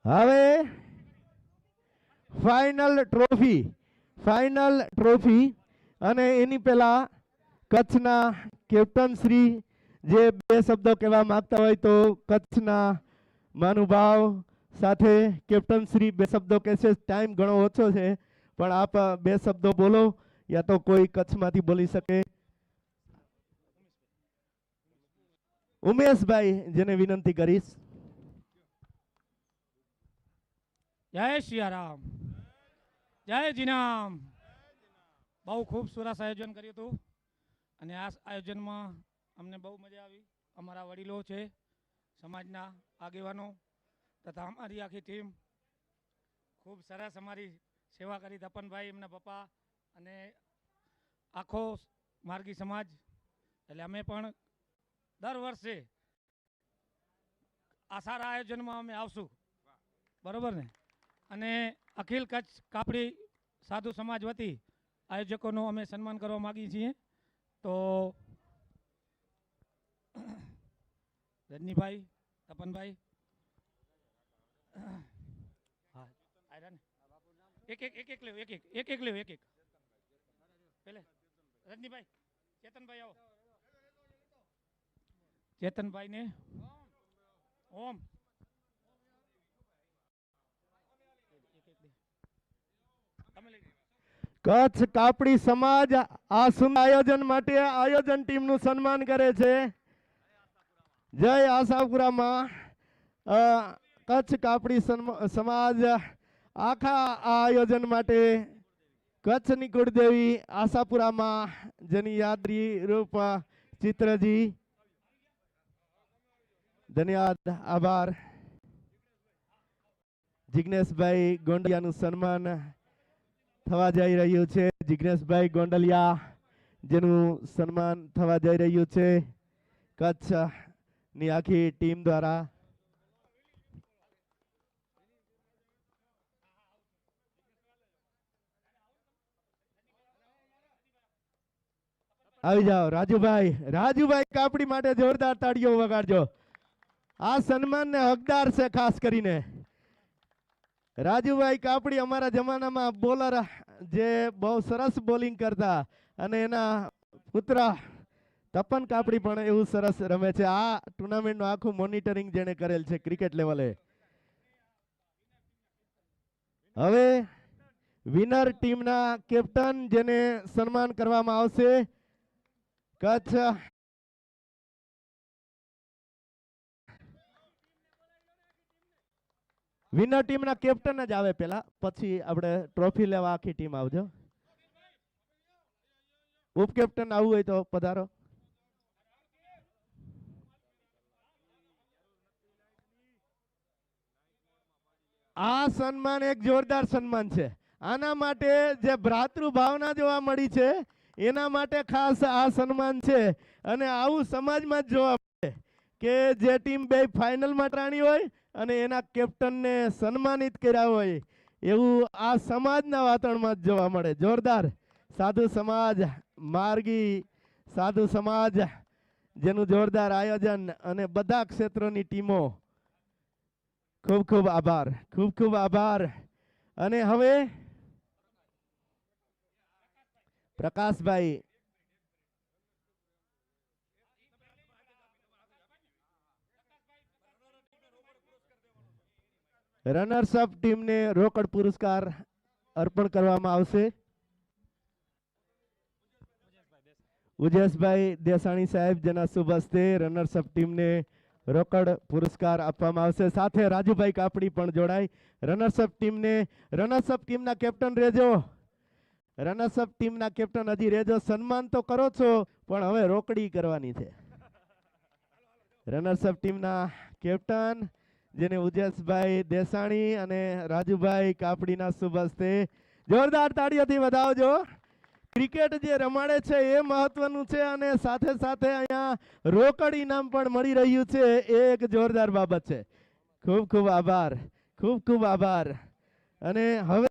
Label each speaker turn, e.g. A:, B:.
A: હવે final trophy અને એની પહેલા કચ્છના કેપ્ટન શ્રી જે બે શબ્દો કહેવા માંગતા હોય તો કચ્છના મહાનુભાવ સાથે કેપ્ટન શ્રી બે શબ્દો કહેશે. ટાઈમ ઘણો ઓછો છે પણ આપ બે શબ્દો બોલો યા તો કોઈ કચ્છમાંથી બોલી શકે. ઉમેશભાઈ જેને વિનંતી કરીશ.
B: જય સિયારામ, જય જીનામ. બહુ ખૂબ સરસ આયોજન કર્યું હતું અને આ આયોજનમાં અમને બહુ મજા આવી. અમારા વડીલો છે, સમાજના આગેવાનો તથા અમારી આખી ટીમ ખૂબ સરસ અમારી સેવા કરી. તપનભાઈ, એમના પપ્પા અને આખો માર્ગી સમાજ. એટલે અમે પણ દર વર્ષે આ સારા આયોજનમાં અમે આવશું, બરોબર ને? અને અખિલ કચ્છ કાપડી સાધુ સમાજ વતી આયોજકોનું અમે સન્માન કરવા માગીએ છીએ. તો રજનીભાઈ, તપનભાઈ, હા, એક એક પેલે રજનીભાઈ, ચેતનભાઈ આવો. ચેતનભાઈ ને ઓમ
A: કચ્છ કાપડી સમાજ આ સુંદર આયોજન માટે આયોજન ટીમનું સન્માન કરે છે. જય આશાપુરામાં કચ્છ કાપડી સમાજ આખા આ આયોજન માટે કચ્છની કુળદેવી આશાપુરામાં જેની યાદરી રૂપ ચિત્રજી, ધન્યવાદ, આભાર. જિગ્નેશભાઈ ગોંડલિયાનું સન્માન થવા જઈ રહ્યું છે. જિગ્નેશભાઈ ગોંડલિયા જેનું સન્માન થવા જઈ રહ્યું છે કચ્છની આખી ટીમ દ્વારા. આવી જાઓ રાજુભાઈ કાપડી માટે જોરદાર તાળીઓ વગાડજો. આ સન્માનને હકદાર છે ખાસ કરીને રાજુભાઈ કાપડી. અમારા જમાનામાં બોલર જે બહુ સરસ બોલિંગ કરતા અને એના પુત્ર તપન કાપડી પણ એવું સરસ રમે છે. આ ટુર્નામેન્ટનું આખું મોનિટરિંગ જેણે કરેલ છે ક્રિકેટ લેવલે. હવે વિનર ટીમના કેપ્ટન જેને સન્માન કરવામાં આવશે. કચ્છ વિનર ટીમના કેપ્ટન જ આવે પેલા, પછી આપણે ટ્રોફી લેવા આખી ટીમ આવજો. ઉપ કેપ્ટન આવવું હોય તો પધારો. આ સન્માન એક જોરદાર સન્માન છે. આના માટે જે ભ્રાતૃભાવના જોવા મળી છે એના માટે ખાસ આ સન્માન છે. અને આવું સમાજમાં જ જોવા મળે કે જે ટીમ બે ફાઇનલમાં રાણી હોય અને એના કેપ્ટનને સન્માનિત કર્યા હોય, એવું આ સમાજના વાતાવરણમાં જ જોવા મળે. જોરદાર. સાધુ સમાજ, માર્ગી સાધુ સમાજ જેનું જોરદાર આયોજન અને બધા ક્ષેત્રોની ટીમો, ખૂબ ખૂબ આભાર, ખૂબ ખૂબ આભાર. અને હવે પ્રકાશભાઈ રનર્સ અપ ટીમને રોકડ પુરસ્કાર અર્પણ કરવામાં આવશે. ઉજેશભાઈ દેસાણી સાહેબ જેના શુભ હસ્તે રનર્સ અપ ટીમને રોકડ પુરસ્કાર આપવામાં આવશે. સાથે રાજુભાઈ કાપડી પણ જોડાય. રનર્સ અપ ટીમના કેપ્ટન રહેજો. રનર્સ અપ ટીમના કેપ્ટન હજી રહેજો. સન્માન તો કરો છો પણ હવે રોકડી કરવાની છે. રનર્સ અપ ટીમના કેપ્ટન જેને ઉજેશભાઈ દેસાણી અને રાજુભાઈ કાપડીના શુભ હસ્તે જોરદાર તાળીઓથી વધાવજો. ક્રિકેટ જે રમાડે છે એ મહત્વનું છે અને સાથે સાથે અહીંયા રોકડ ઇનામ પણ મળી રહ્યું છે, એ એક જોરદાર બાબત છે. ખૂબ ખૂબ આભાર, ખૂબ ખૂબ આભાર. અને હવે